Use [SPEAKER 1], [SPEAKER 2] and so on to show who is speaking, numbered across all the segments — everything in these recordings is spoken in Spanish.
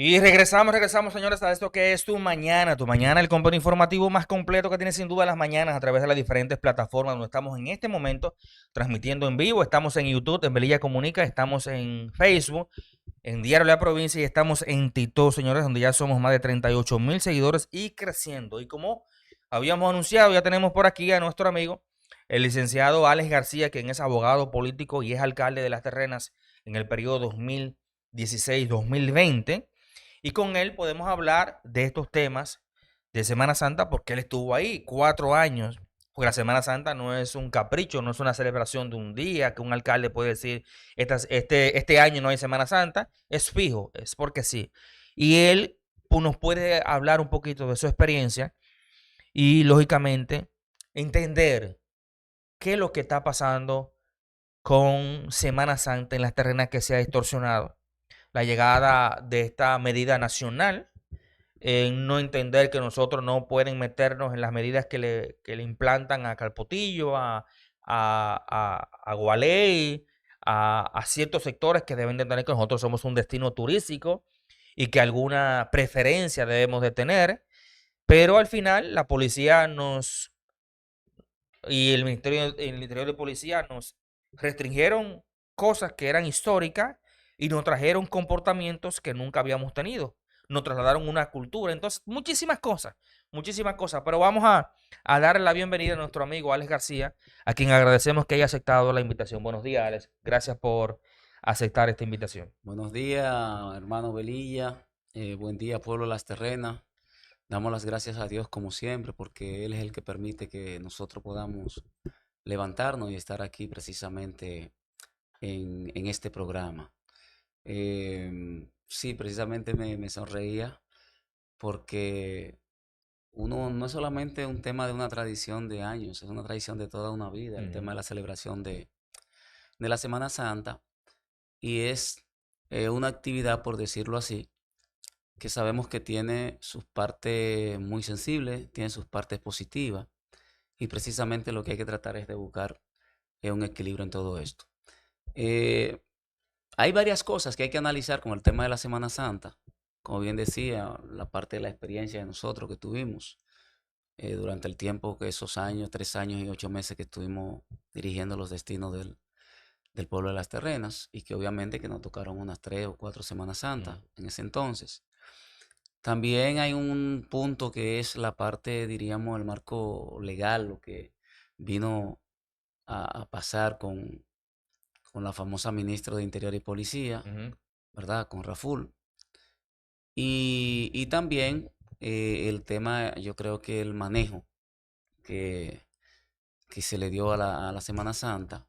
[SPEAKER 1] Y regresamos, señores, a esto que es tu mañana, el contenido informativo más completo que tiene sin duda las mañanas a través de las diferentes plataformas donde estamos en este momento transmitiendo en vivo. Estamos en YouTube, en Velilla Comunica, estamos en Facebook, en Diario La Provincia y estamos en TikTok, señores, donde ya somos más de 38,000 seguidores y creciendo. Y como habíamos anunciado, ya tenemos por aquí a nuestro amigo, el licenciado Alex García, quien es abogado político y es alcalde de Las Terrenas en el periodo 2016-2020. Y con él podemos hablar de estos temas de Semana Santa porque él estuvo ahí 4 años. Porque la Semana Santa no es un capricho, no es una celebración de un día que un alcalde puede decir, este año no hay Semana Santa, es fijo, es porque sí. Y él nos puede hablar un poquito de su experiencia y, lógicamente, entender qué es lo que está pasando con Semana Santa en las terrenas que se ha distorsionado. La llegada de esta medida nacional, en no entender que nosotros no pueden meternos en las medidas que le implantan a Calpotillo, a Gualey, a ciertos sectores que deben de entender que nosotros somos un destino turístico y que alguna preferencia debemos de tener, pero al final la policía y el Interior de Policía nos restringieron cosas que eran históricas y nos trajeron comportamientos que nunca habíamos tenido. Nos trasladaron una cultura. Entonces, muchísimas cosas. Pero vamos a darle la bienvenida a nuestro amigo Alex García, a quien agradecemos que haya aceptado la invitación. Buenos días, Alex. Gracias por aceptar esta invitación.
[SPEAKER 2] Buenos días, hermano Velilla. Buen día, pueblo de Las Terrenas. Damos las gracias a Dios como siempre, porque Él es el que permite que nosotros podamos levantarnos y estar aquí precisamente en este programa. Sí, precisamente me sonreía porque uno no es solamente un tema de una tradición de años, es una tradición de toda una vida, el tema
[SPEAKER 1] Ujú.
[SPEAKER 2] de la celebración de la Semana Santa y es una actividad, por decirlo así, que sabemos que tiene sus partes muy sensibles, tiene sus partes positivas, y precisamente lo que hay que tratar es de buscar un equilibrio en todo esto. Eh, Hay varias cosas que hay que analizar con el tema de la Semana Santa. Como bien decía, la parte de la experiencia de nosotros que tuvimos durante el tiempo que esos años, 3 años y 8 meses que estuvimos dirigiendo los destinos del pueblo de Las Terrenas y que obviamente que nos tocaron unas 3 o 4 Semanas Santas
[SPEAKER 1] Mm.
[SPEAKER 2] en ese entonces. También hay un punto que es la parte, diríamos, el marco legal, lo que vino a pasar con la famosa ministra de Interior y Policía,
[SPEAKER 1] Ujú.
[SPEAKER 2] ¿verdad? Con Raful. Y también el tema, yo creo que el manejo que, que se le dio a la Semana Santa,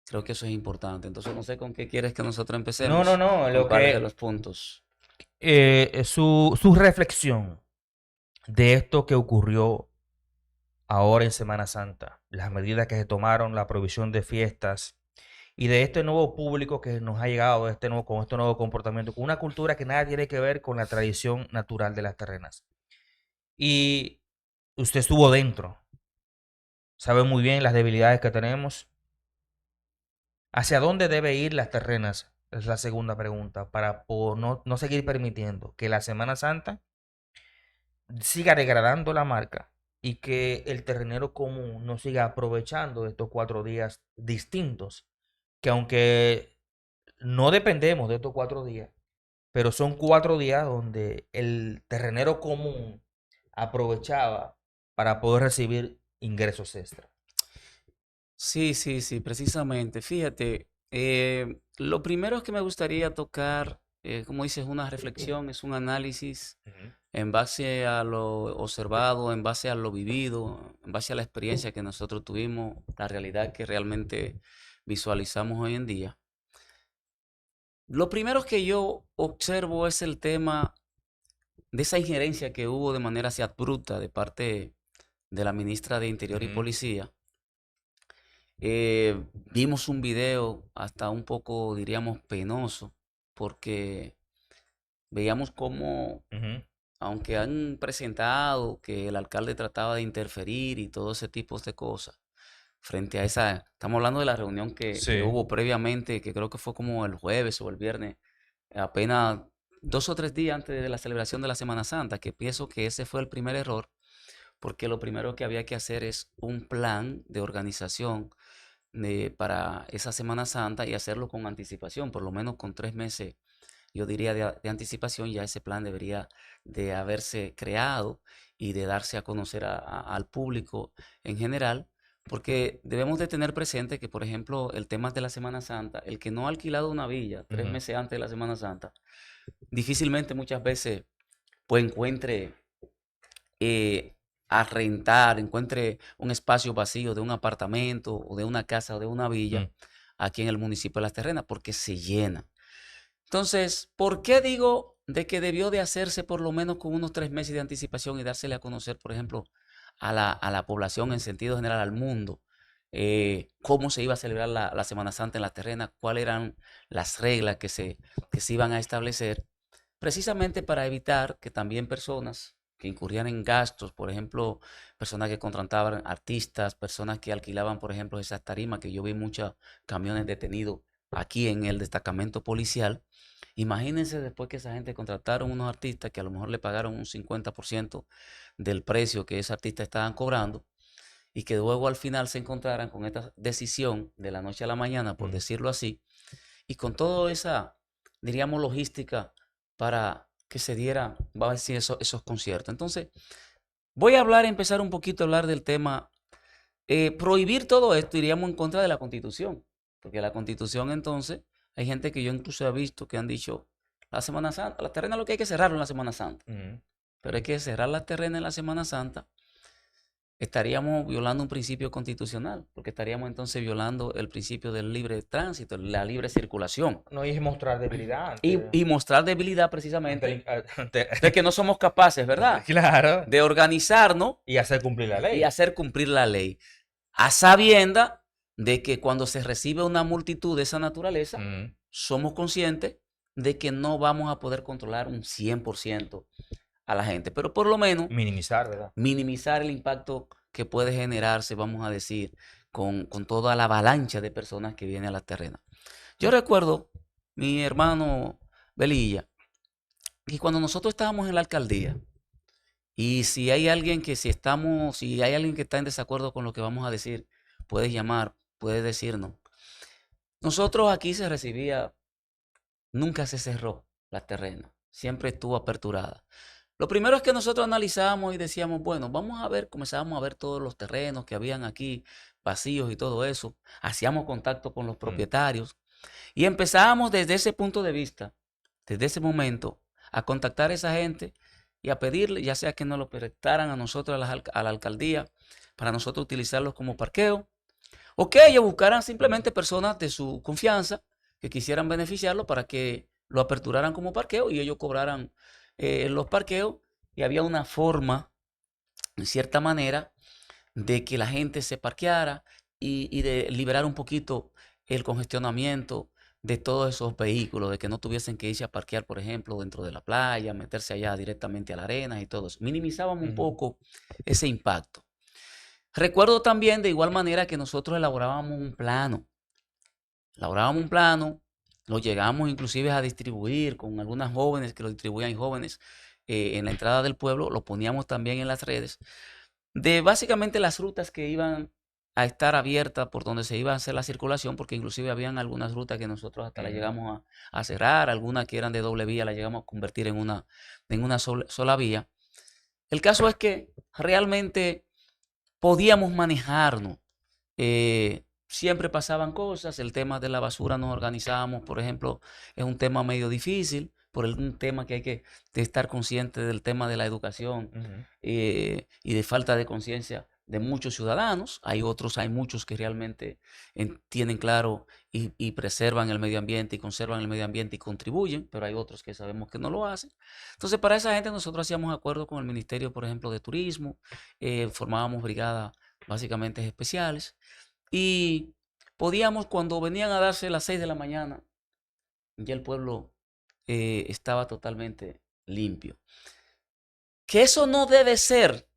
[SPEAKER 2] creo que eso es importante. Entonces, no sé con qué quieres que nosotros
[SPEAKER 1] No, no,
[SPEAKER 2] empecemos,
[SPEAKER 1] no.
[SPEAKER 2] con
[SPEAKER 1] Lo
[SPEAKER 2] cuáles de
[SPEAKER 1] que
[SPEAKER 2] los puntos.
[SPEAKER 1] su reflexión de esto que ocurrió ahora en Semana Santa, las medidas que se tomaron, la prohibición de fiestas y de este nuevo público que nos ha llegado con este nuevo comportamiento, con una cultura que nada tiene que ver con la tradición natural de las terrenas. Y usted estuvo dentro, sabe muy bien las debilidades que tenemos. ¿Hacia dónde debe ir las terrenas? Es la segunda pregunta, para no seguir permitiendo que la Semana Santa siga degradando la marca y que el terrenero común no siga aprovechando de estos 4 días distintos, que aunque no dependemos de estos 4 días, pero son 4 días donde el terrenero común aprovechaba para poder recibir ingresos extra.
[SPEAKER 2] Sí, sí, sí, precisamente. Fíjate, lo primero que me gustaría tocar, como dices, una reflexión, es un análisis
[SPEAKER 1] Ujú.
[SPEAKER 2] en base a lo observado, en base a lo vivido, en base a la experiencia que nosotros tuvimos, la realidad que realmente visualizamos hoy en día. Lo primero que yo observo es el tema de esa injerencia que hubo de manera así abrupta de parte de la ministra de Interior y
[SPEAKER 1] Ujú.
[SPEAKER 2] Policía. Vimos un video hasta un poco, diríamos, penoso, porque veíamos cómo,
[SPEAKER 1] Ujú.
[SPEAKER 2] aunque han presentado que el alcalde trataba de interferir y todo ese tipo de cosas, frente a esa, estamos hablando de la reunión que
[SPEAKER 1] Sí.
[SPEAKER 2] hubo previamente, que creo que fue como el jueves o el viernes, apenas 2 o 3 días antes de la celebración de la Semana Santa, que pienso que ese fue el primer error, porque lo primero que había que hacer es un plan de organización para esa Semana Santa y hacerlo con anticipación, por lo menos con 3 meses, yo diría, de anticipación. Ya ese plan debería de haberse creado y de darse a conocer al público en general, porque debemos de tener presente que, por ejemplo, el tema de la Semana Santa, el que no ha alquilado una villa 3
[SPEAKER 1] Ujú.
[SPEAKER 2] meses antes de la Semana Santa, difícilmente muchas veces pues encuentre a rentar, encuentre un espacio vacío de un apartamento o de una casa o de una villa
[SPEAKER 1] Mm.
[SPEAKER 2] aquí en el municipio de Las Terrenas, porque se llena. Entonces, ¿por qué digo de que debió de hacerse por lo menos con unos 3 meses de anticipación y dársele a conocer, por ejemplo, a la población en sentido general, al mundo, cómo se iba a celebrar la Semana Santa en Las Terrenas, cuáles eran las reglas que se iban a establecer, precisamente para evitar que también personas que incurrían en gastos, por ejemplo, personas que contrataban artistas, personas que alquilaban, por ejemplo, esas tarimas, que yo vi muchos camiones detenidos aquí en el destacamento policial. Imagínense después que esa gente contrataron unos artistas que a lo mejor le pagaron un 50% del precio que esos artistas estaban cobrando, y que luego al final se encontraran con esta decisión de la noche a la mañana, por
[SPEAKER 1] Mm.
[SPEAKER 2] decirlo así, y con toda esa, diríamos, logística para que se diera, va a decir, esos conciertos. Entonces, voy a hablar, empezar un poquito a hablar del tema. Prohibir todo esto iríamos en contra de la Constitución, porque la Constitución, entonces, hay gente que yo incluso he visto que han dicho, la Semana Santa, las terrenas, lo que hay que cerrarlo en la Semana Santa,
[SPEAKER 1] Mm.
[SPEAKER 2] pero hay que cerrar las terrenas en la Semana Santa. Estaríamos violando un principio constitucional, porque estaríamos entonces violando el principio del libre tránsito, la libre circulación,
[SPEAKER 1] No es mostrar debilidad
[SPEAKER 2] y mostrar debilidad
[SPEAKER 1] ante
[SPEAKER 2] precisamente de que no somos capaces, ¿verdad?,
[SPEAKER 1] claro,
[SPEAKER 2] de organizarnos
[SPEAKER 1] y hacer cumplir la
[SPEAKER 2] y
[SPEAKER 1] ley.
[SPEAKER 2] hacer cumplir la ley, a sabienda de que cuando se recibe una multitud de esa naturaleza,
[SPEAKER 1] Mm.
[SPEAKER 2] somos conscientes de que no vamos a poder controlar un 100% a la gente, pero por lo menos
[SPEAKER 1] Minimizar, ¿verdad?
[SPEAKER 2] minimizar el impacto que puede generarse, vamos a decir, con toda la avalancha de personas que viene a las terrenas. Yo recuerdo, mi hermano Belilla, que cuando nosotros estábamos en la alcaldía, y si hay alguien si hay alguien que está en desacuerdo con lo que vamos a decir, puede llamar, puede decirnos. Nosotros aquí se recibía, nunca se cerró la terrena, siempre estuvo aperturada. Lo primero es que nosotros analizábamos y decíamos, bueno, vamos a ver, comenzábamos a ver todos los terrenos que habían aquí, vacíos y todo eso. Hacíamos contacto con los
[SPEAKER 1] Mm.
[SPEAKER 2] propietarios y empezábamos desde ese punto de vista, desde ese momento, a contactar a esa gente y a pedirle, ya sea que nos lo prestaran a nosotros, a la alcaldía, para nosotros utilizarlos como parqueo, o que ellos buscaran simplemente personas de su confianza que quisieran beneficiarlo para que lo aperturaran como parqueo y ellos cobraran los parqueos. Y había una forma, en cierta manera, de que la gente se parqueara y de liberar un poquito el congestionamiento de todos esos vehículos, de que no tuviesen que irse a parquear, por ejemplo, dentro de la playa, meterse allá directamente a la arena y todo eso. Minimizábamos un
[SPEAKER 1] Ujú.
[SPEAKER 2] poco ese impacto. Recuerdo también de igual manera que nosotros elaborábamos un plano, lo llegamos inclusive a distribuir con algunas jóvenes que lo distribuían jóvenes en la entrada del pueblo, lo poníamos también en las redes, de básicamente las rutas que iban a estar abiertas por donde se iba a hacer la circulación, porque inclusive habían algunas rutas que nosotros hasta la
[SPEAKER 1] Ujú.
[SPEAKER 2] llegamos a cerrar, algunas que eran de doble vía la llegamos a convertir en una sola vía. El caso es que realmente podíamos manejarnos. Siempre pasaban cosas, el tema de la basura nos organizábamos, por ejemplo, es un tema medio difícil, un tema que hay que estar consciente del tema de la educación
[SPEAKER 1] Ujú.
[SPEAKER 2] y de falta de conciencia de muchos ciudadanos. Hay muchos que realmente tienen claro y preservan el medio ambiente y conservan el medio ambiente y contribuyen, pero hay otros que sabemos que no lo hacen. Entonces, para esa gente nosotros hacíamos acuerdos con el Ministerio, por ejemplo, de Turismo, formábamos brigadas básicamente especiales y podíamos, cuando venían a darse las 6 de la mañana, ya el pueblo estaba totalmente limpio. Que eso no debe ser,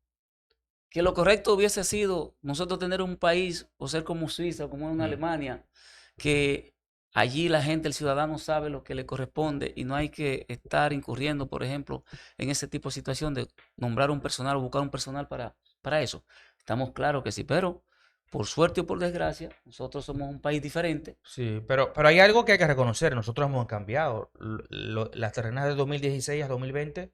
[SPEAKER 2] que lo correcto hubiese sido nosotros tener un país o ser como Suiza o como una
[SPEAKER 1] Mm.
[SPEAKER 2] Alemania, que Allí la gente, el ciudadano sabe lo que le corresponde y no hay que estar incurriendo, por ejemplo, en ese tipo de situación de nombrar un personal o buscar un personal para eso. Estamos claros que sí, pero por suerte o por desgracia, nosotros somos un país diferente.
[SPEAKER 1] Sí, pero hay algo que hay que reconocer. Nosotros hemos cambiado. Las terrenas de 2016 a 2020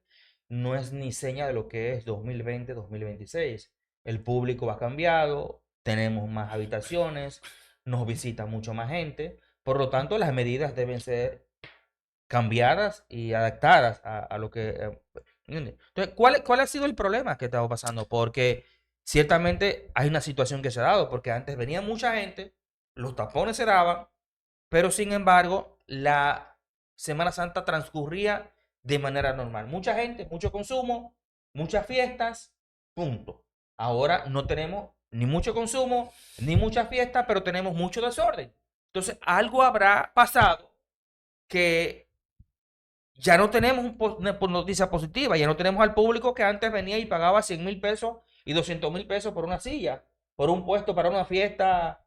[SPEAKER 1] no es ni seña de lo que es 2020-2026. El público ha cambiado, tenemos más habitaciones, nos visita mucho más gente. Por lo tanto, las medidas deben ser cambiadas y adaptadas a lo que... ¿entiendes? Entonces, ¿cuál ha sido el problema que estamos pasando? Porque ciertamente hay una situación que se ha dado, porque antes venía mucha gente, los tapones se daban, pero sin embargo, la Semana Santa transcurría de manera normal. Mucha gente, mucho consumo, muchas fiestas, punto. Ahora no tenemos ni mucho consumo, ni muchas fiestas, pero tenemos mucho desorden. Entonces, algo habrá pasado que ya no tenemos una noticia positiva, ya no tenemos al público que antes venía y pagaba 100.000 pesos y 200.000 pesos por una silla, por un puesto para una fiesta,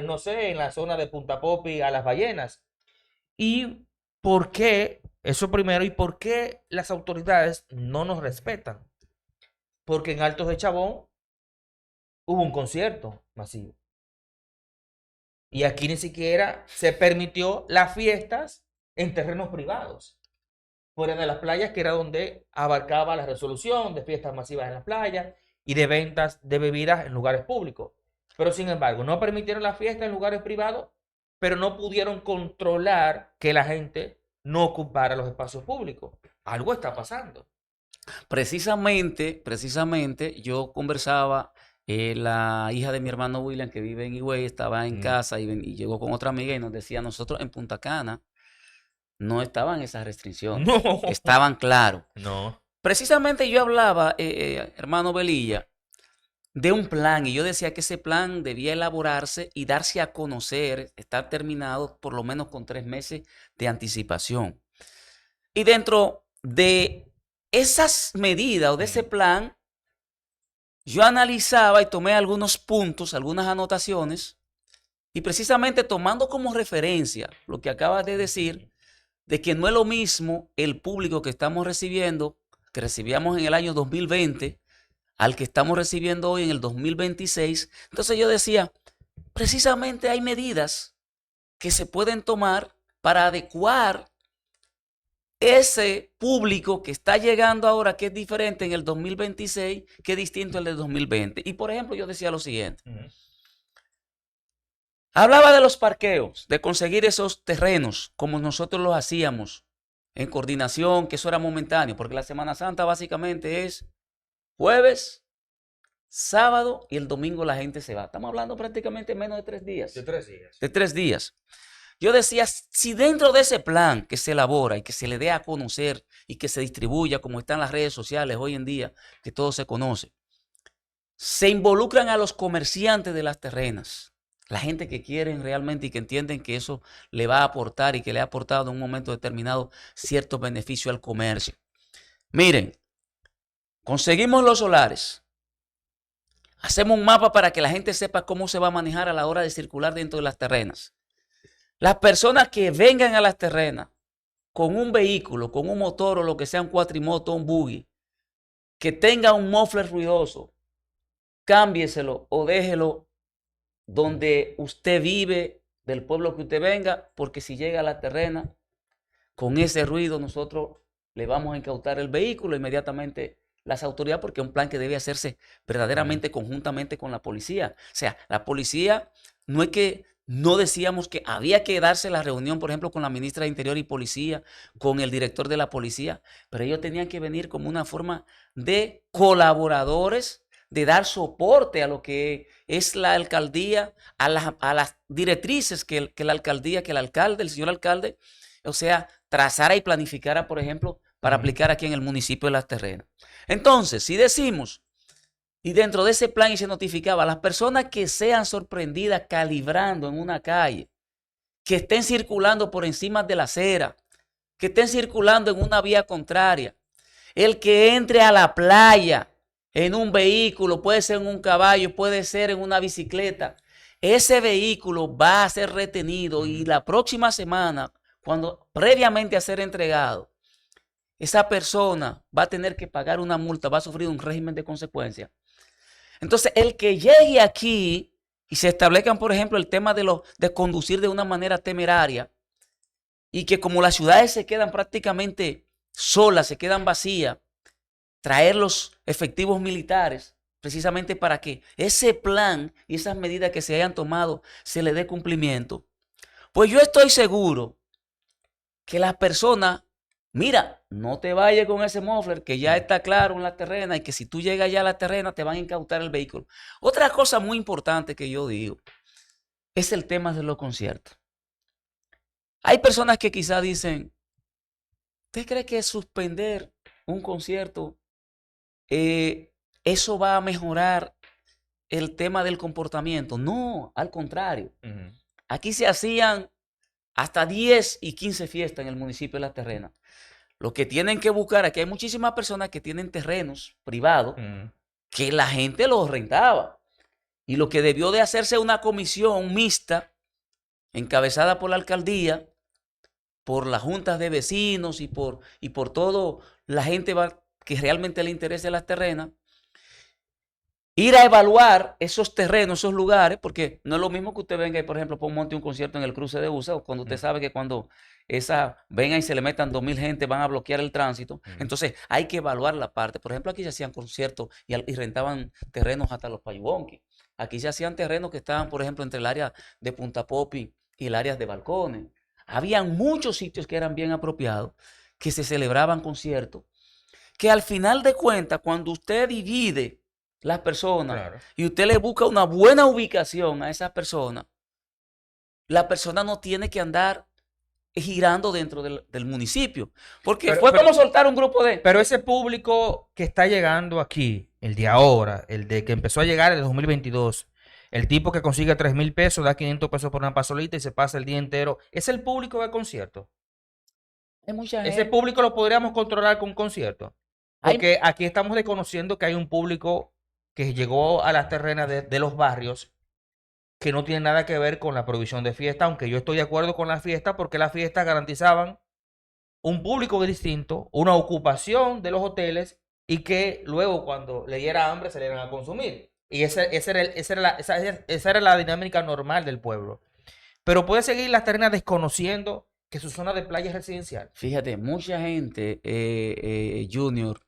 [SPEAKER 1] no sé, en la zona de Punta Popi a Las Ballenas. ¿Y por qué? Eso primero, ¿y por qué las autoridades no nos respetan? Porque en Altos de Chabón hubo un concierto masivo. Y aquí ni siquiera se permitió las fiestas en terrenos privados, fuera de las playas, que era donde abarcaba la resolución de fiestas masivas en las playas y de ventas de bebidas en lugares públicos. Pero sin embargo, no permitieron la fiesta en lugares privados, pero no pudieron controlar que la gente no ocupara los espacios públicos. Algo está pasando.
[SPEAKER 2] Precisamente, yo conversaba, la hija de mi hermano William, que vive en Higüey, estaba en casa y llegó con otra amiga y nos decía, nosotros en Punta Cana no estaban esas restricciones,
[SPEAKER 1] No,
[SPEAKER 2] estaban claros.
[SPEAKER 1] no.
[SPEAKER 2] Precisamente yo hablaba, hermano Velilla, de un plan y yo decía que ese plan debía elaborarse y darse a conocer, estar terminado por lo menos con 3 meses de anticipación. Y dentro de esas medidas o de ese plan, yo analizaba y tomé algunos puntos, algunas anotaciones, y precisamente tomando como referencia lo que acabas de decir, de que no es lo mismo el público que estamos recibiendo, que recibíamos en el año 2020, al que estamos recibiendo hoy en el 2026. Entonces yo decía, precisamente hay medidas que se pueden tomar para adecuar ese público que está llegando ahora, que es diferente en el 2026, que es distinto al del 2020. Y por ejemplo, yo decía lo siguiente. Hablaba de los parqueos, de conseguir esos terrenos como nosotros los hacíamos en coordinación, que eso era momentáneo, porque la Semana Santa básicamente es jueves, sábado y el domingo la gente se va. Estamos hablando prácticamente menos de 3 días.
[SPEAKER 1] De 3 días.
[SPEAKER 2] De 3 días. Yo decía, si dentro de ese plan que se elabora y que se le dé a conocer y que se distribuya, como están las redes sociales hoy en día, que todo se conoce, se involucran a los comerciantes de las terrenas, la gente que quieren realmente y que entienden que eso le va a aportar y que le ha aportado en un momento determinado cierto beneficio al comercio. Miren, conseguimos los solares. Hacemos un mapa para que la gente sepa cómo se va a manejar a la hora de circular dentro de las terrenas. Las personas que vengan a las terrenas con un vehículo, con un motor o lo que sea, un cuatrimoto, un buggy, que tenga un muffler ruidoso, cámbieselo o déjelo donde usted vive, del pueblo que usted venga, porque si llega a la terrena con ese ruido, nosotros le vamos a incautar el vehículo inmediatamente las autoridades, porque es un plan que debe hacerse verdaderamente conjuntamente con la policía. O sea, la policía no es que no decíamos que había que darse la reunión, por ejemplo, con la ministra de Interior y Policía, con el director de la policía, pero ellos tenían que venir como una forma de colaboradores, de dar soporte a lo que es la alcaldía, a las directrices que la alcaldía, que el alcalde, el señor alcalde, o sea, trazara y planificara, por ejemplo, para aplicar aquí en el municipio de Las Terrenas. Entonces, si decimos, y dentro de ese plan y se notificaba a las personas que sean sorprendidas calibrando en una calle, que estén circulando por encima de la acera, que estén circulando en una vía contraria, el que entre a la playa en un vehículo, puede ser en un caballo, puede ser en una bicicleta, ese vehículo va a ser retenido y la próxima semana, cuando previamente a ser entregado, esa persona va a tener que pagar una multa, va a sufrir un régimen de consecuencias. Entonces, el que llegue aquí y se establezcan, por ejemplo, el tema de conducir de una manera temeraria y que como las ciudades se quedan prácticamente solas, se quedan vacías, traer los efectivos militares precisamente para que ese plan y esas medidas que se hayan tomado se le dé cumplimiento. Pues yo estoy seguro que las personas, mira, no te vayas con ese muffler que ya está claro en la terrena y que si tú llegas ya a la terrena te van a incautar el vehículo. Otra cosa muy importante que yo digo es el tema de los conciertos. Hay personas que quizás dicen, ¿usted cree que suspender un concierto, eso va a mejorar el tema del comportamiento? No, al contrario. Aquí se hacían hasta 10 y 15 fiestas en el municipio de La Terrena. Lo que tienen que buscar, aquí hay muchísimas personas que tienen terrenos privados que la gente los rentaba. Y lo que debió de hacerse una comisión mixta encabezada por la alcaldía, por las juntas de vecinos y por todo la gente que realmente le interese las terrenas, ir a evaluar esos terrenos, esos lugares, porque no es lo mismo que usted venga y, por ejemplo, monte un concierto en el cruce de USA, cuando usted sabe que cuando vengan y se le metan 2,000 gente van a bloquear el tránsito. Entonces hay que evaluar la parte. Por ejemplo, aquí se hacían conciertos y rentaban terrenos hasta los payubonques. Aquí se hacían terrenos que estaban, por ejemplo, entre el área de Punta Popi y el área de Balcones. Habían muchos sitios que eran bien apropiados, que se celebraban conciertos, que al final de cuentas, cuando usted divide las personas y usted le busca una buena ubicación a esa persona, la persona no tiene que andar girando dentro del municipio. Porque fue como soltar un grupo de...
[SPEAKER 1] Pero ese público que está llegando aquí, el de ahora, el de que empezó a llegar en el 2022, el tipo que consigue 3,000 pesos, da 500 pesos por una pasolita y se pasa el día entero, ¿es el público del concierto?
[SPEAKER 2] Hay mucha gente.
[SPEAKER 1] Ese público lo podríamos controlar con un concierto. Porque aquí estamos desconociendo que hay un público que llegó a las terrenas de los barrios que no tiene nada que ver con la provisión de fiesta, aunque yo estoy de acuerdo con la fiesta porque las fiestas garantizaban un público distinto, una ocupación de los hoteles y que luego cuando le diera hambre se le iban a consumir. Y esa era la dinámica normal del pueblo. Pero puede seguir las terrenas desconociendo que su zona de playa es residencial.
[SPEAKER 2] Fíjate, mucha gente, Junior,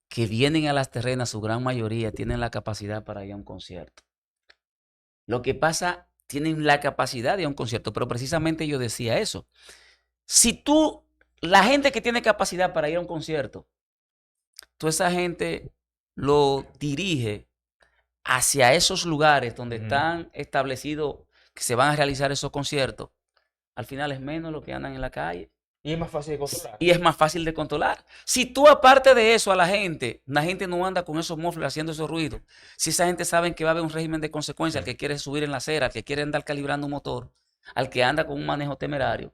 [SPEAKER 2] que vienen a las terrenas, su gran mayoría, tienen la capacidad para ir a un concierto. Lo que pasa, tienen la capacidad de ir a un concierto, pero precisamente yo decía eso. Si la gente que tiene capacidad para ir a un concierto, toda esa gente lo dirige hacia esos lugares donde están establecidos que se van a realizar esos conciertos, al final es menos lo que andan en la calle.
[SPEAKER 1] Y es más fácil de controlar.
[SPEAKER 2] Y es más fácil de controlar. Si tú, aparte de eso, la gente no anda con esos mufflers haciendo esos ruidos, si esa gente sabe que va a haber un régimen de consecuencias, al que quiere subir en la acera, al que quiere andar calibrando un motor, al que anda con un manejo temerario,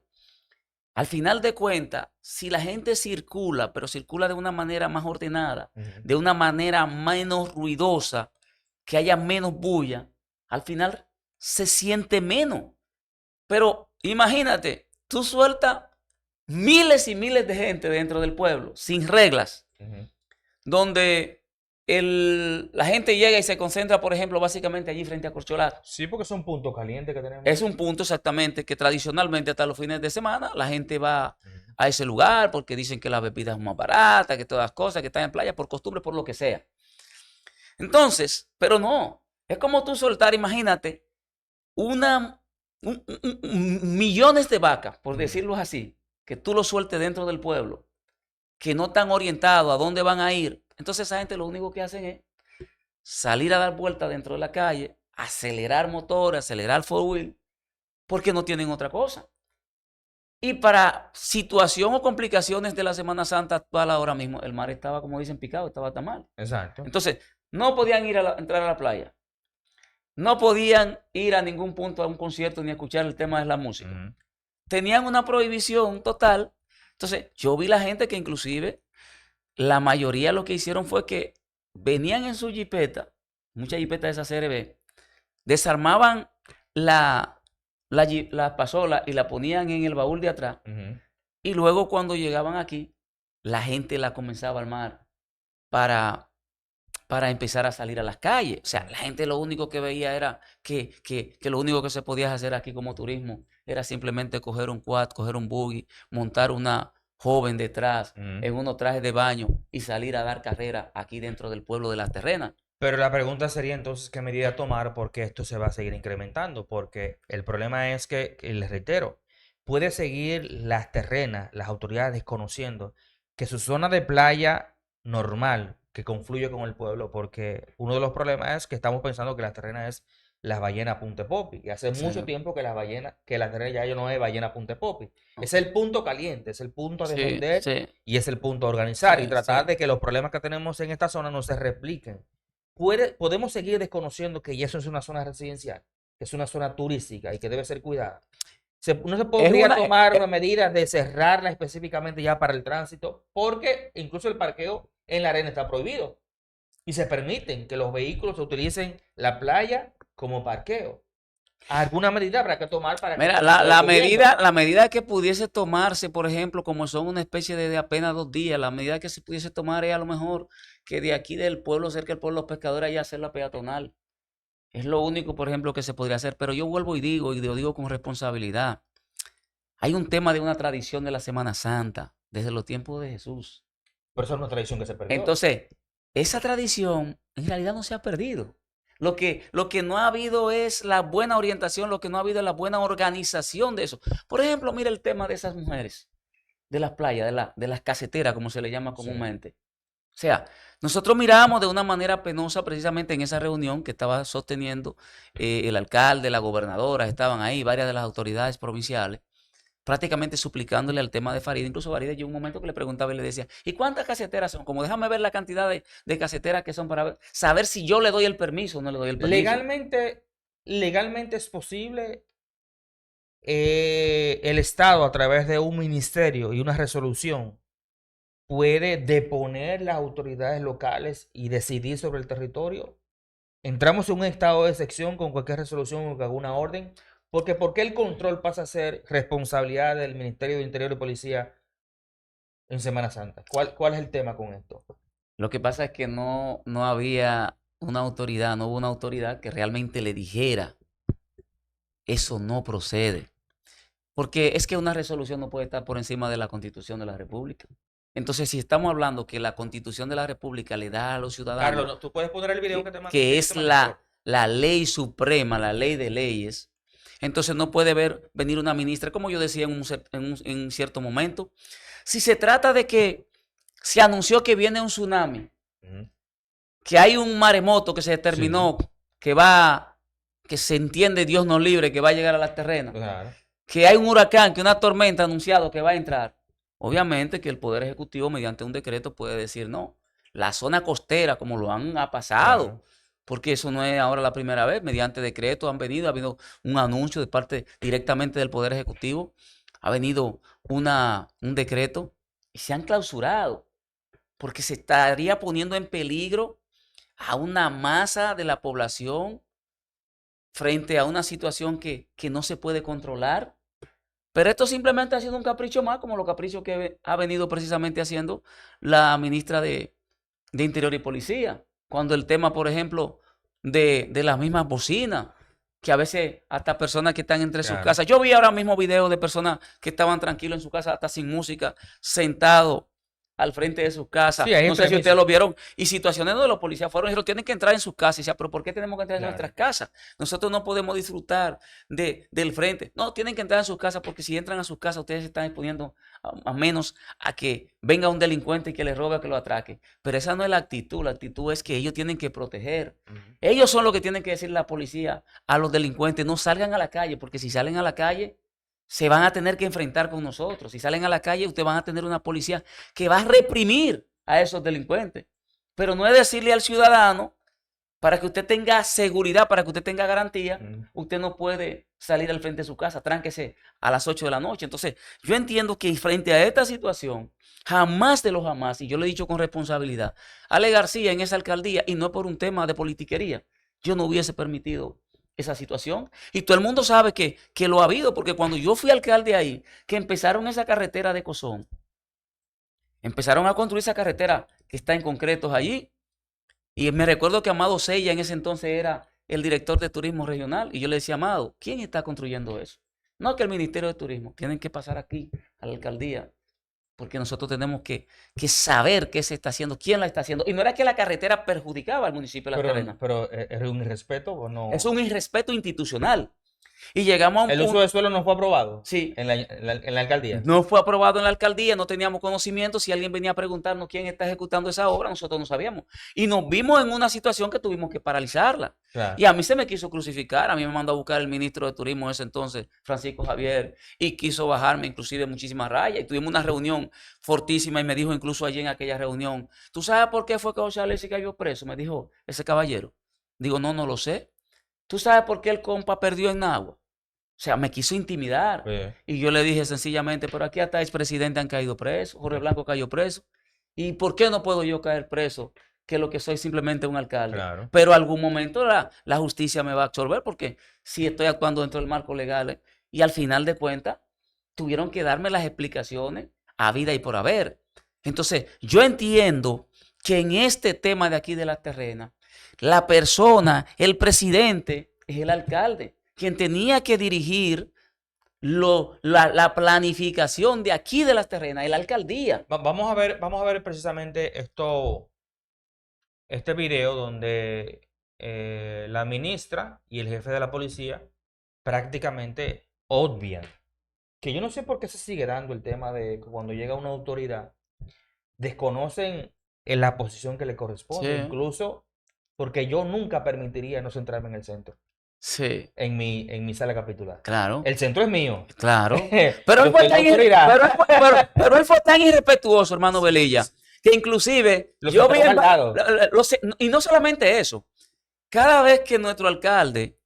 [SPEAKER 2] al final de cuentas, si la gente circula, pero circula de una manera más ordenada, de una manera menos ruidosa, que haya menos bulla, al final se siente menos. Pero imagínate, tú sueltas miles y miles de gente dentro del pueblo, sin reglas, donde la gente llega y se concentra, por ejemplo, básicamente allí frente a Corcholata.
[SPEAKER 1] Sí, porque son puntos calientes que tenemos.
[SPEAKER 2] Es un punto exactamente que tradicionalmente hasta los fines de semana la gente va a ese lugar porque dicen que las bebidas son más baratas, que todas las cosas, que están en playa por costumbre, por lo que sea. Entonces, pero no, es como tú soltar, imagínate, millones de vacas, por decirlo así, que tú lo sueltes dentro del pueblo, que no están orientados a dónde van a ir. Entonces esa gente lo único que hacen es salir a dar vueltas dentro de la calle, acelerar motores, acelerar four wheel, porque no tienen otra cosa. Y para situación o complicaciones de la Semana Santa actual ahora mismo, el mar estaba, como dicen, picado, estaba tan mal.
[SPEAKER 1] Exacto.
[SPEAKER 2] Entonces, no podían entrar a la playa. No podían ir a ningún punto a un concierto ni a escuchar el tema de la música. Tenían una prohibición total. Entonces, yo vi la gente que inclusive, la mayoría lo que hicieron fue que venían en su jipeta, muchas jipetas de esa CRB, desarmaban la pasola y la ponían en el baúl de atrás. Y luego cuando llegaban aquí, la gente la comenzaba a armar para empezar a salir a las calles. O sea, la gente lo único que veía era que lo único que se podía hacer aquí como turismo era simplemente coger un quad, coger un buggy, montar una joven detrás en unos trajes de baño y salir a dar carrera aquí dentro del pueblo de Las Terrenas.
[SPEAKER 1] Pero la pregunta sería entonces qué medida tomar porque esto se va a seguir incrementando, porque el problema es que les reitero, puede seguir Las Terrenas, las autoridades desconociendo que su zona de playa normal, que confluye con el pueblo, porque uno de los problemas es que estamos pensando que Las Terrenas es la ballena Punte Popi, y hace mucho
[SPEAKER 2] Sí,
[SPEAKER 1] tiempo que Las Terrenas ya no es ballena Punte Popi. Es el punto caliente, es el punto a
[SPEAKER 2] sí,
[SPEAKER 1] defender
[SPEAKER 2] sí,
[SPEAKER 1] y es el punto a organizar y tratar
[SPEAKER 2] sí.
[SPEAKER 1] de que los problemas que tenemos en esta zona no se repliquen. Podemos seguir desconociendo que ya eso es una zona residencial, que es una zona turística y que debe ser cuidada. No se
[SPEAKER 2] Es
[SPEAKER 1] podría
[SPEAKER 2] una,
[SPEAKER 1] tomar una medida de cerrarla específicamente ya para el tránsito, porque incluso el parqueo en la arena está prohibido y se permiten que los vehículos utilicen la playa como parqueo. ¿Alguna medida habrá que tomar para que
[SPEAKER 2] Mira,
[SPEAKER 1] esto no siga ocurriendo?
[SPEAKER 2] la medida que pudiese tomarse, por ejemplo, como son una especie de apenas 2 días, la medida que se pudiese tomar es a lo mejor que de aquí del pueblo, cerca del pueblo, los pescadores allá hacerla peatonal. Es lo único, por ejemplo, que se podría hacer. Pero yo vuelvo y lo digo con responsabilidad. Hay un tema de una tradición de la Semana Santa, desde los tiempos de Jesús.
[SPEAKER 1] Por eso es una tradición que se perdió.
[SPEAKER 2] Entonces, esa tradición en realidad no se ha perdido. Lo que no ha habido es la buena orientación, lo que no ha habido es la buena organización de eso. Por ejemplo, mira el tema de esas mujeres, de las playas, de las caseteras, como se le llama
[SPEAKER 1] Sí.
[SPEAKER 2] comúnmente. O sea, nosotros miramos de una manera penosa precisamente en esa reunión que estaba sosteniendo el alcalde, la gobernadora, estaban ahí varias de las autoridades provinciales prácticamente suplicándole al tema de Faride. Incluso Faride llegó un momento que le preguntaba y le decía, ¿y cuántas caseteras son? Como déjame ver la cantidad de caseteras que son para saber si yo le doy el permiso o no le doy el permiso.
[SPEAKER 1] Legalmente es posible el Estado a través de un ministerio y una resolución puede deponer las autoridades locales y decidir sobre el territorio. Entramos en un estado de excepción con cualquier resolución o con alguna orden, porque ¿por qué el control pasa a ser responsabilidad del Ministerio de Interior y Policía en Semana Santa? ¿Cuál es el tema con esto?
[SPEAKER 2] Lo que pasa es que no había una autoridad, no hubo una autoridad que realmente le dijera, eso no procede. Porque es que una resolución no puede estar por encima de la Constitución de la República. Entonces, si estamos hablando que la Constitución de la República le da a los ciudadanos,
[SPEAKER 1] Carlos, ¿tú puedes poner el video
[SPEAKER 2] que
[SPEAKER 1] que yo te
[SPEAKER 2] es
[SPEAKER 1] mandé, por favor?
[SPEAKER 2] la ley suprema, la ley de leyes, entonces no puede venir una ministra, como yo decía en un cierto momento, si se trata de que se anunció que viene un tsunami,
[SPEAKER 1] Ujú.
[SPEAKER 2] que hay un maremoto que se
[SPEAKER 1] Sí,
[SPEAKER 2] determinó que se entiende, Dios nos libre, que va a llegar a las terrenas,
[SPEAKER 1] claro.
[SPEAKER 2] que hay un huracán, que una tormenta anunciado que va a entrar. Obviamente que el Poder Ejecutivo mediante un decreto puede decir no. La zona costera, como lo ha pasado,
[SPEAKER 1] Claro.
[SPEAKER 2] porque eso no es ahora la primera vez, mediante decreto ha habido un anuncio de parte directamente del Poder Ejecutivo, ha venido un decreto y se han clausurado, porque se estaría poniendo en peligro a una masa de la población frente a una situación que no se puede controlar. Pero esto simplemente ha sido un capricho más, como los caprichos que ha venido precisamente haciendo la ministra de Interior y Policía. Cuando el tema, por ejemplo, de las mismas bocinas, que a veces hasta personas que están entre sus
[SPEAKER 1] Claro.
[SPEAKER 2] casas. Yo vi ahora mismo videos de personas que estaban tranquilos en su casa, hasta sin música, sentados al frente de sus casas.
[SPEAKER 1] Sí, hay
[SPEAKER 2] No sé si ustedes
[SPEAKER 1] permiso.
[SPEAKER 2] lo vieron. Y situaciones donde los policías fueron y dijeron, tienen que entrar en sus casas. Y decía, pero ¿por qué tenemos que entrar en nuestras
[SPEAKER 1] Claro.
[SPEAKER 2] casas? Nosotros no podemos disfrutar del frente. No, tienen que entrar en sus casas porque si entran a sus casas, ustedes se están exponiendo a menos a que venga un delincuente y que les robe o que lo atraque. Pero esa no es la actitud. La actitud es que ellos tienen que proteger.
[SPEAKER 1] Ujú.
[SPEAKER 2] Ellos son los que tienen que decir la policía a los delincuentes, no salgan a la calle, porque si salen a la calle, se van a tener que enfrentar con nosotros. Si salen a la calle, ustedes van a tener una policía que va a reprimir a esos delincuentes. Pero no es decirle al ciudadano, para que usted tenga seguridad, para que usted tenga garantía, usted no puede salir al frente de su casa, tránquese a las 8 de la noche. Entonces, yo entiendo que frente a esta situación, jamás de los jamás, y yo lo he dicho con responsabilidad, Ale García en esa alcaldía, y no por un tema de politiquería, yo no hubiese permitido esa situación. Y todo el mundo sabe que lo ha habido, porque cuando yo fui alcalde ahí, que empezaron esa carretera de Cozón, empezaron a construir esa carretera que está en concretos allí. Y me recuerdo que Amado Sella en ese entonces era el director de turismo regional. Y yo le decía, Amado, ¿quién está construyendo eso? No, que el Ministerio de Turismo. Tienen que pasar aquí a la alcaldía, porque nosotros tenemos que saber qué se está haciendo, quién la está haciendo. Y no era que la carretera perjudicaba al municipio de Las Terrenas.
[SPEAKER 1] Pero ¿es un irrespeto o no?
[SPEAKER 2] Es un irrespeto institucional. Y llegamos a un
[SPEAKER 1] ¿El uso de suelo no fue aprobado?
[SPEAKER 2] Sí.
[SPEAKER 1] En la alcaldía.
[SPEAKER 2] No fue aprobado en la alcaldía, no teníamos conocimiento. Si alguien venía a preguntarnos quién está ejecutando esa obra, nosotros no sabíamos. Y nos vimos en una situación que tuvimos que paralizarla.
[SPEAKER 1] Claro.
[SPEAKER 2] Y a mí se me quiso crucificar, a mí me mandó a buscar el ministro de Turismo en ese entonces, Francisco Javier, y quiso bajarme inclusive muchísimas rayas. Y tuvimos una reunión fortísima y me dijo incluso allí en aquella reunión, ¿tú sabes por qué fue que José Alexis cayó preso? Me dijo ese caballero. Digo, no lo sé. ¿Tú sabes por qué el compa perdió en Nagua? O sea, me quiso intimidar.
[SPEAKER 1] Sí.
[SPEAKER 2] Y yo le dije sencillamente, pero aquí hasta expresidentes han caído presos, Jorge Blanco cayó preso. ¿Y por qué no puedo yo caer preso? Que lo que soy simplemente un alcalde.
[SPEAKER 1] Claro.
[SPEAKER 2] Pero algún momento la justicia me va a absorber, porque si estoy actuando dentro del marco legal. Y al final de cuentas, tuvieron que darme las explicaciones a vida y por haber. Entonces, yo entiendo que en este tema de aquí de Las Terrenas, la persona, el presidente, es el alcalde, quien tenía que dirigir la planificación de aquí de Las Terrenas, y la alcaldía.
[SPEAKER 1] Vamos a ver precisamente este video donde la ministra y el jefe de la policía prácticamente obvian. Que yo no sé por qué se sigue dando el tema de que cuando llega una autoridad, desconocen en la posición que le corresponde.
[SPEAKER 2] Sí.
[SPEAKER 1] Incluso porque yo nunca permitiría no centrarme en el centro.
[SPEAKER 2] Sí.
[SPEAKER 1] En mi sala capitular.
[SPEAKER 2] Claro.
[SPEAKER 1] El centro es mío.
[SPEAKER 2] Claro. Pero él fue tan irrespetuoso, hermano Velilla, que inclusive yo vi y no solamente eso. Cada vez que nuestro alcalde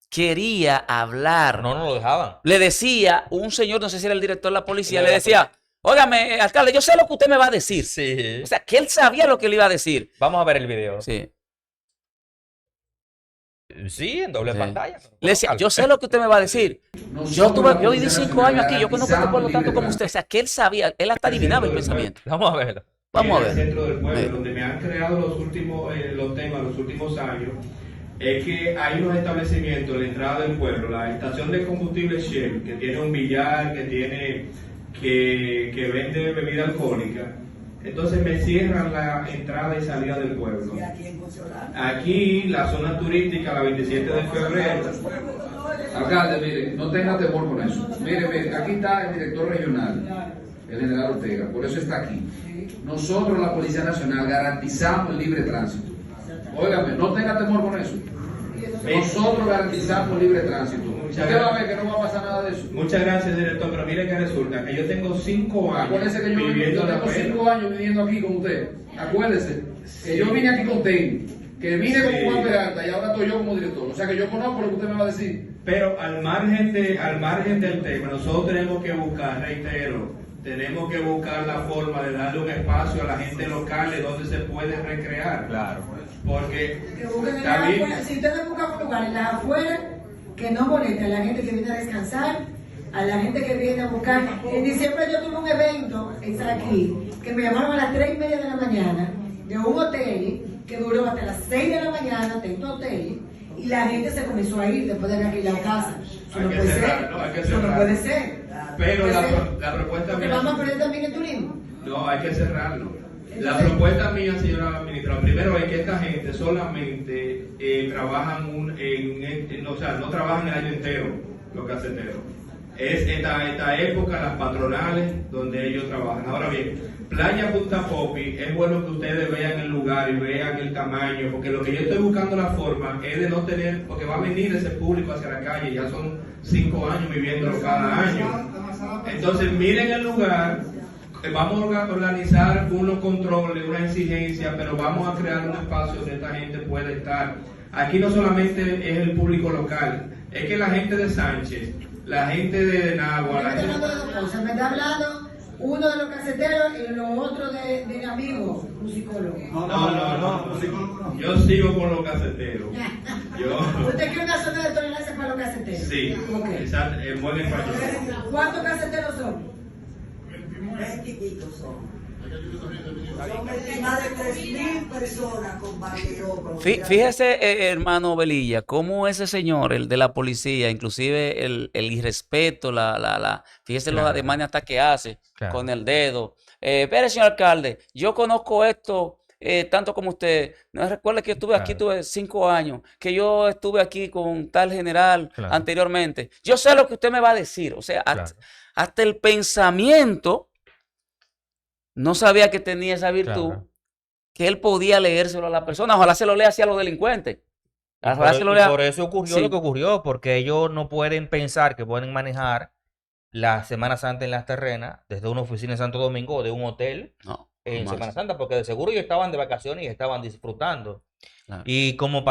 [SPEAKER 2] quería hablar,
[SPEAKER 1] no lo dejaban.
[SPEAKER 2] Le decía un señor, no sé si era el director de la policía, le decía, óigame, alcalde, yo sé lo que usted me va a decir.
[SPEAKER 1] Sí.
[SPEAKER 2] O sea, que él sabía lo que le iba a decir.
[SPEAKER 1] Vamos a ver el video.
[SPEAKER 2] Sí.
[SPEAKER 1] Sí, en doble pantalla.
[SPEAKER 2] Le decía, yo sé lo que usted me va a decir. Yo viví 5 años aquí, yo conozco este pueblo tanto como usted. O sea, que él sabía, él hasta adivinaba el pensamiento.
[SPEAKER 1] Vamos a verlo.
[SPEAKER 2] Vamos a ver.
[SPEAKER 3] En el centro del pueblo, donde me han creado los temas los últimos años, es que hay unos establecimientos en la entrada del pueblo, la estación de combustible Shell, que tiene un billar, que vende bebida alcohólica. Entonces me cierran la entrada y salida del pueblo. Aquí, la zona turística, la 27 de febrero.
[SPEAKER 4] Alcalde, mire, no tenga temor con eso. Mire, aquí está el director regional, el general Ortega, por eso está aquí. Nosotros, la Policía Nacional, garantizamos el libre tránsito. Óigame, no tenga temor con eso. Nosotros garantizamos el libre tránsito. Usted va a ver que no va a pasar nada de eso.
[SPEAKER 3] Muchas gracias, director, pero mire que resulta que yo tengo 5 años
[SPEAKER 4] Acuérdese que yo tengo 5 años viviendo aquí con usted. Acuérdese que yo vine aquí con TEN, que vine como Juan Peralta y ahora estoy yo como director. O sea que yo conozco lo que usted me va a decir.
[SPEAKER 3] Pero al margen del tema, nosotros tenemos que buscar, reitero, tenemos que buscar la forma de darle un espacio a la gente local de donde se puede recrear.
[SPEAKER 1] Claro.
[SPEAKER 3] Porque
[SPEAKER 5] si ustedes buscan un lugar en las afueras que no moleste a la gente que viene a descansar, a la gente que viene a buscar. En diciembre yo tuve un evento aquí que me llamaron a las 3:30 de la mañana de un hotel que duró hasta las 6 de la mañana, de un hotel, y la gente se comenzó a ir después de haber alquilado casa. Eso no puede ser. Eso no puede ser.
[SPEAKER 3] Pero la propuesta
[SPEAKER 5] mía. ¿Vamos a poner también el turismo?
[SPEAKER 3] No, hay que cerrarlo. La propuesta mía, señora ministra, primero es que esta gente solamente trabajan no trabajan el año entero, los caseteros. Es esta época, las patronales, donde ellos trabajan. Ahora bien, Playa Punta Popi, es bueno que ustedes vean el lugar y vean el tamaño, porque lo que yo estoy buscando la forma es de no tener, porque va a venir ese público hacia la calle, ya son 5 años viviéndolo cada año. Entonces, miren el lugar. Vamos a organizar unos controles, una exigencia, pero vamos a crear un espacio donde esta gente puede estar. Aquí no solamente es el público local, es que la gente de Sánchez, la gente de Nagua,
[SPEAKER 5] Me está hablando Uno de los caseteros y los otros de amigos, un psicólogo.
[SPEAKER 3] No. Yo sigo con los caseteros.
[SPEAKER 5] ¿Usted quiere una zona de tolerancia para los caseteros?
[SPEAKER 3] Sí,
[SPEAKER 5] Okay.
[SPEAKER 3] en buen español.
[SPEAKER 5] ¿Cuántos caseteros son?
[SPEAKER 6] 20 y pico son. Son más de 3.000 personas con banderos.
[SPEAKER 2] Fíjese, hermano Velilla, cómo ese señor, el de la policía, inclusive el irrespeto, fíjese los
[SPEAKER 1] Claro.
[SPEAKER 2] ademanes hasta que hace
[SPEAKER 1] Claro.
[SPEAKER 2] con el dedo. Espere, señor alcalde, yo conozco esto tanto como usted. No recuerde que yo estuve aquí,
[SPEAKER 1] Claro.
[SPEAKER 2] tuve 5 años, que yo estuve aquí con tal general
[SPEAKER 1] Claro.
[SPEAKER 2] anteriormente. Yo sé lo que usted me va a decir. O sea,
[SPEAKER 1] Claro.
[SPEAKER 2] hasta el pensamiento no sabía que tenía esa virtud.
[SPEAKER 1] Claro.
[SPEAKER 2] Que él podía leérselo a la persona. Ojalá se lo lea así a los delincuentes.
[SPEAKER 1] Y
[SPEAKER 2] Ojalá se lo lea.
[SPEAKER 1] por eso ocurrió
[SPEAKER 2] Sí.
[SPEAKER 1] lo que ocurrió, porque ellos no pueden pensar que pueden manejar la Semana Santa en las terrenas desde una oficina en Santo Domingo o de un hotel
[SPEAKER 2] No,
[SPEAKER 1] en
[SPEAKER 2] jamás.
[SPEAKER 1] Semana Santa, porque de seguro ellos estaban de vacaciones y estaban disfrutando.
[SPEAKER 2] Claro.
[SPEAKER 1] Y como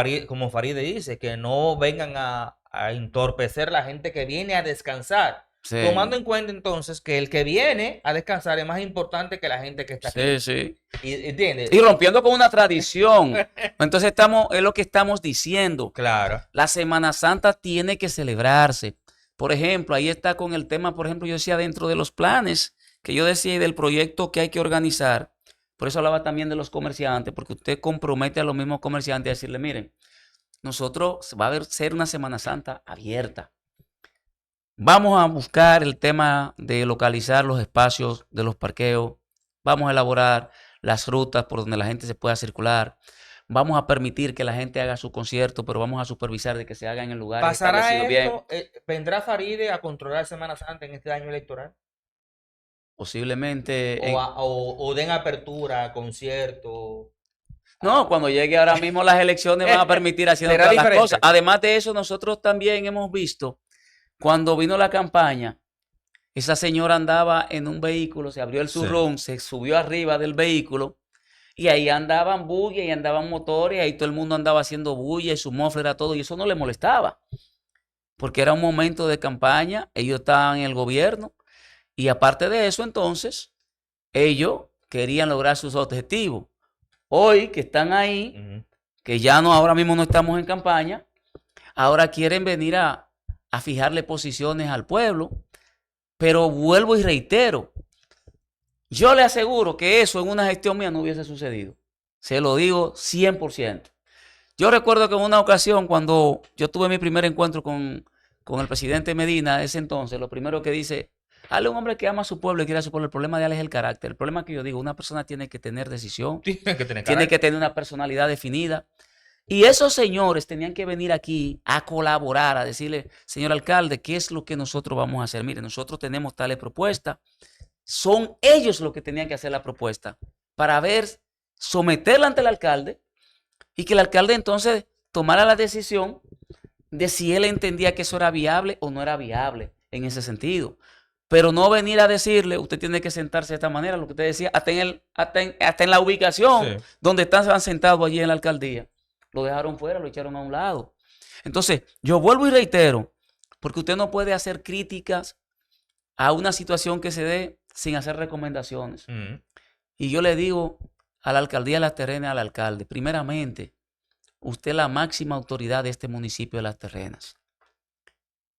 [SPEAKER 1] Faride dice, que no vengan a entorpecer la gente que viene a descansar.
[SPEAKER 2] Sí.
[SPEAKER 1] Tomando en cuenta entonces que el que viene a descansar es más importante que la gente que está aquí.
[SPEAKER 2] Sí.
[SPEAKER 1] ¿Entiendes?
[SPEAKER 2] Y rompiendo con una tradición. Entonces es lo que estamos diciendo.
[SPEAKER 1] Claro.
[SPEAKER 2] La Semana Santa tiene que celebrarse. Por ejemplo, ahí está con el tema, por ejemplo, yo decía dentro de los planes que yo decía y del proyecto que hay que organizar. Por eso hablaba también de los comerciantes, porque usted compromete a los mismos comerciantes a decirle, miren, nosotros va a ser una Semana Santa abierta. Vamos a buscar el tema de localizar los espacios de los parqueos. Vamos a elaborar las rutas por donde la gente se pueda circular. Vamos a permitir que la gente haga su concierto, pero vamos a supervisar de que se haga en el lugar
[SPEAKER 1] ¿Pasará
[SPEAKER 2] establecido bien.
[SPEAKER 1] esto? ¿Vendrá Faride a controlar Semana Santa en este año electoral?
[SPEAKER 2] Posiblemente.
[SPEAKER 1] ¿O den apertura a conciertos?
[SPEAKER 2] No, cuando llegue ahora mismo las elecciones van a permitir haciendo
[SPEAKER 1] Será
[SPEAKER 2] todas las
[SPEAKER 1] diferente.
[SPEAKER 2] cosas. Además de eso, nosotros también hemos visto, cuando vino la campaña, esa señora andaba en un vehículo, se abrió el zurrón, se subió arriba del vehículo y ahí andaban bulla y andaban motores, y ahí todo el mundo andaba haciendo bulla y su mofle era todo y eso no le molestaba. Porque era un momento de campaña, ellos estaban en el gobierno y aparte de eso, entonces, ellos querían lograr sus objetivos. Hoy que están ahí,
[SPEAKER 1] Ujú.
[SPEAKER 2] que ya no, ahora mismo no estamos en campaña, ahora quieren venir a fijarle posiciones al pueblo, pero vuelvo y reitero, yo le aseguro que eso en una gestión mía no hubiese sucedido. Se lo digo 100%. Yo recuerdo que en una ocasión cuando yo tuve mi primer encuentro con el presidente Medina de ese entonces, lo primero que dice, Ale, un hombre que ama a su pueblo y quiere a su pueblo, el problema de Ale es el carácter. El problema que yo digo, una persona tiene que tener decisión,
[SPEAKER 1] Tiene que tener
[SPEAKER 2] tiene que
[SPEAKER 1] carácter.
[SPEAKER 2] tener una personalidad definida. Y esos señores tenían que venir aquí a colaborar, a decirle, señor alcalde, ¿qué es lo que nosotros vamos a hacer? Mire, nosotros tenemos tales propuestas. Son ellos los que tenían que hacer la propuesta para ver, someterla ante el alcalde y que el alcalde entonces tomara la decisión de si él entendía que eso era viable o no era viable en ese sentido. Pero no venir a decirle, usted tiene que sentarse de esta manera, lo que usted decía, hasta en la ubicación
[SPEAKER 1] Sí.
[SPEAKER 2] donde están sentados allí en la alcaldía. Lo dejaron fuera, lo echaron a un lado. Entonces, yo vuelvo y reitero, porque usted no puede hacer críticas a una situación que se dé sin hacer recomendaciones.
[SPEAKER 1] Ujú.
[SPEAKER 2] Y yo le digo a la alcaldía de Las Terrenas, al alcalde, primeramente, usted es la máxima autoridad de este municipio de Las Terrenas.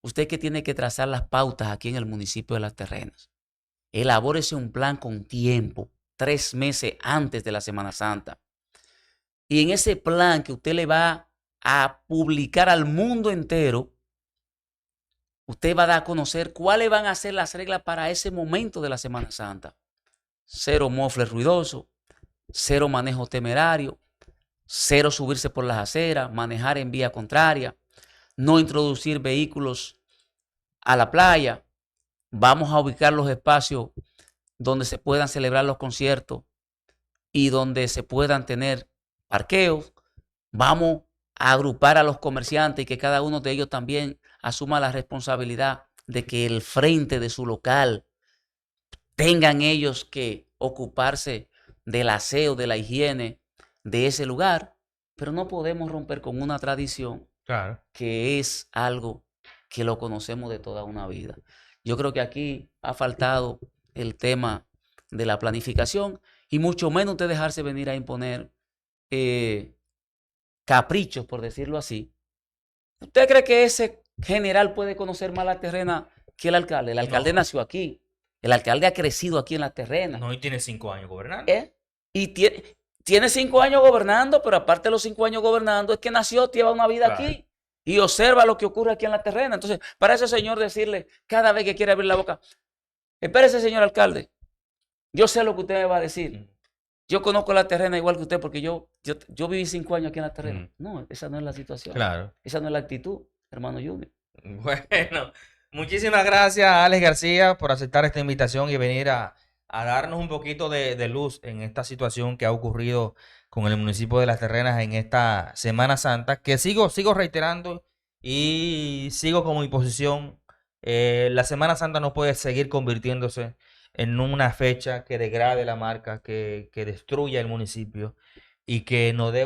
[SPEAKER 2] Usted que tiene que trazar las pautas aquí en el municipio de Las Terrenas. Elabórese un plan con tiempo, 3 meses antes de la Semana Santa. Y en ese plan que usted le va a publicar al mundo entero, usted va a dar a conocer cuáles van a ser las reglas para ese momento de la Semana Santa. 0 mofles ruidosos, 0 manejo temerario, 0 subirse por las aceras, manejar en vía contraria, no introducir vehículos a la playa. Vamos a ubicar los espacios donde se puedan celebrar los conciertos y donde se puedan tener parqueos. Vamos a agrupar a los comerciantes y que cada uno de ellos también asuma la responsabilidad de que el frente de su local tengan ellos que ocuparse del aseo, de la higiene de ese lugar, pero no podemos romper con una tradición
[SPEAKER 1] Claro.
[SPEAKER 2] que es algo que lo conocemos de toda una vida. Yo creo que aquí ha faltado el tema de la planificación y mucho menos usted dejarse venir a imponer caprichos, por decirlo así. ¿Usted cree que ese general puede conocer más la terrena que el alcalde? El alcalde
[SPEAKER 1] No.
[SPEAKER 2] nació aquí. El alcalde ha crecido aquí en la terrena.
[SPEAKER 1] No, y tiene 5 años gobernando.
[SPEAKER 2] Y tiene 5 años gobernando, pero aparte de los 5 años gobernando, es que nació, lleva una vida
[SPEAKER 1] Claro.
[SPEAKER 2] aquí y observa lo que ocurre aquí en la terrena. Entonces, para ese señor decirle cada vez que quiere abrir la boca, espérese, señor alcalde, yo sé lo que usted me va a decir. Yo conozco la terrena igual que usted porque yo viví 5 años aquí en la terrena. No, esa no es la situación.
[SPEAKER 1] Claro.
[SPEAKER 2] Esa no es la actitud, hermano Junior.
[SPEAKER 1] Bueno, muchísimas gracias a Alex García por aceptar esta invitación y venir a darnos un poquito de luz en esta situación que ha ocurrido con el municipio de Las Terrenas en esta Semana Santa, que sigo reiterando y sigo con mi posición. La Semana Santa no puede seguir convirtiéndose en una fecha que degrade la marca, que destruya el municipio y que nos dé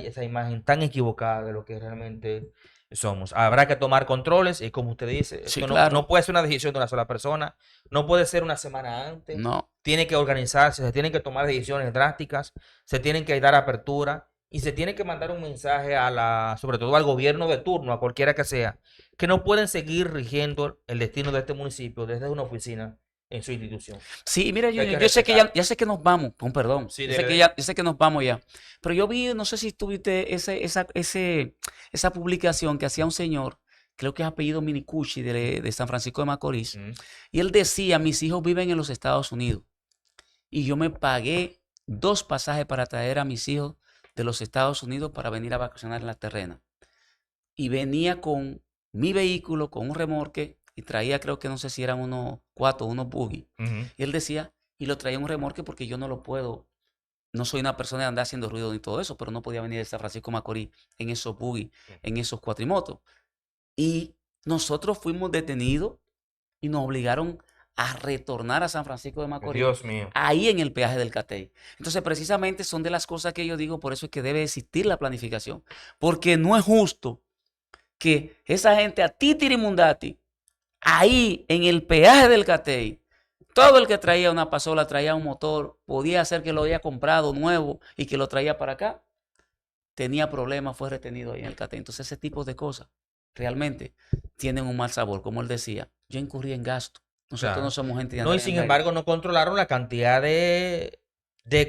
[SPEAKER 1] esa imagen tan equivocada de lo que realmente somos. Habrá que tomar controles y como usted dice,
[SPEAKER 2] Sí,
[SPEAKER 1] esto
[SPEAKER 2] claro.
[SPEAKER 1] no puede ser una decisión de una sola persona, no puede ser una semana antes,
[SPEAKER 2] No.
[SPEAKER 1] tiene que organizarse, se tienen que tomar decisiones drásticas, se tienen que dar apertura y se tiene que mandar un mensaje sobre todo al gobierno de turno, a cualquiera que sea, que no pueden seguir rigiendo el destino de este municipio desde una oficina en su institución.
[SPEAKER 2] Sí, mira,
[SPEAKER 1] Que hay que
[SPEAKER 2] yo sé que
[SPEAKER 1] respetar.
[SPEAKER 2] ya sé que nos vamos, con perdón.
[SPEAKER 1] Sí,
[SPEAKER 2] Yo sé que yo sé que nos vamos ya. Pero yo vi, no sé si tuviste esa publicación que hacía un señor, creo que es apellido Minicucci de San Francisco de Macorís, y él decía, mis hijos viven en los Estados Unidos y yo me pagué 2 pasajes para traer a mis hijos de los Estados Unidos para venir a vacacionar en la terrena. Y venía con mi vehículo, con un remorque, y traía, creo que no sé si eran unos 4, unos buggy. Y él decía, y lo traía en un remorque porque yo no lo puedo, no soy una persona de andar haciendo ruido ni todo eso, pero no podía venir de San Francisco de Macorís en esos buggy, en esos cuatrimotos. Y nosotros fuimos detenidos y nos obligaron a retornar a San Francisco de Macorís.
[SPEAKER 1] Dios mío.
[SPEAKER 2] Ahí en el peaje del Catey. Entonces, precisamente son de las cosas que yo digo, por eso es que debe existir la planificación. Porque no es justo que esa gente a Titirimundati, ahí en el peaje del Catey, todo el que traía una pasola, traía un motor, podía ser que lo había comprado nuevo y que lo traía para acá, tenía problemas, fue retenido ahí en el Catey. Entonces ese tipo de cosas realmente tienen un mal sabor. Como él decía, yo incurrí en gasto. Nosotros
[SPEAKER 1] Claro.
[SPEAKER 2] no somos gente de
[SPEAKER 1] No, y
[SPEAKER 2] andar
[SPEAKER 1] sin
[SPEAKER 2] en
[SPEAKER 1] embargo no controlaron la cantidad de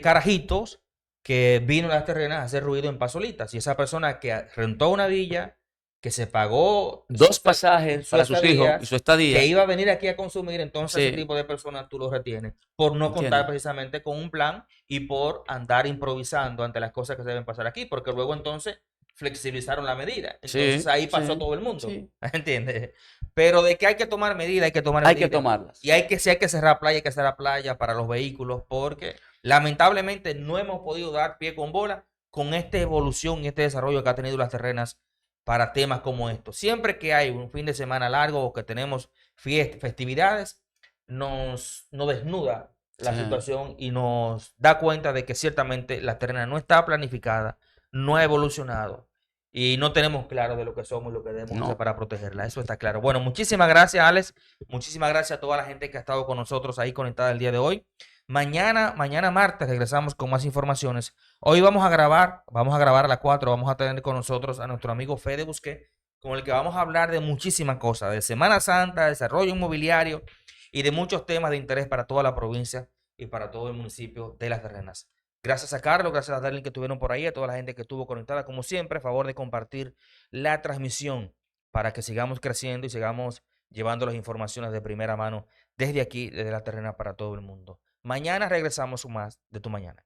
[SPEAKER 1] carajitos que vino a Las Terrenas a hacer ruido en Pasolitas. Y esa persona que rentó una villa, que se pagó
[SPEAKER 2] 2 pasajes para sus hijos y su estadía.
[SPEAKER 1] que iba a venir aquí a consumir, entonces
[SPEAKER 2] Sí.
[SPEAKER 1] ese tipo de personas tú los retienes por no contar
[SPEAKER 2] Entiendo.
[SPEAKER 1] precisamente con un plan y por andar improvisando ante las cosas que se deben pasar aquí, porque luego entonces flexibilizaron la medida. Entonces
[SPEAKER 2] Sí,
[SPEAKER 1] ahí pasó
[SPEAKER 2] sí,
[SPEAKER 1] todo el mundo,
[SPEAKER 2] sí.
[SPEAKER 1] ¿entiendes? Pero de que hay que tomar medidas, hay que tomar
[SPEAKER 2] Hay que
[SPEAKER 1] medidas.
[SPEAKER 2] tomarlas.
[SPEAKER 1] Y si hay que cerrar playa, hay que cerrar playa para los vehículos, porque lamentablemente no hemos podido dar pie con bola con esta evolución y este desarrollo que ha tenido Las Terrenas para temas como estos. Siempre que hay un fin de semana largo o que tenemos festividades, nos desnuda la
[SPEAKER 2] Sí.
[SPEAKER 1] situación y nos da cuenta de que ciertamente Las Terrenas no está planificada, no ha evolucionado y no tenemos claro de lo que somos y lo que debemos hacer para protegerla. Eso está claro. Bueno, muchísimas gracias, Alex. Muchísimas gracias a toda la gente que ha estado con nosotros ahí conectada el día de hoy. Mañana martes regresamos con más informaciones. Hoy vamos a grabar a las 4, vamos a tener con nosotros a nuestro amigo Fede Busqué, con el que vamos a hablar de muchísimas cosas, de Semana Santa, desarrollo inmobiliario y de muchos temas de interés para toda la provincia y para todo el municipio de Las Terrenas. Gracias a Carlos, gracias a Darlene que estuvieron por ahí, a toda la gente que estuvo conectada, como siempre, a favor de compartir la transmisión para que sigamos creciendo y sigamos llevando las informaciones de primera mano desde aquí, desde Las Terrenas para todo el mundo. Mañana regresamos con más de Tu Mañana.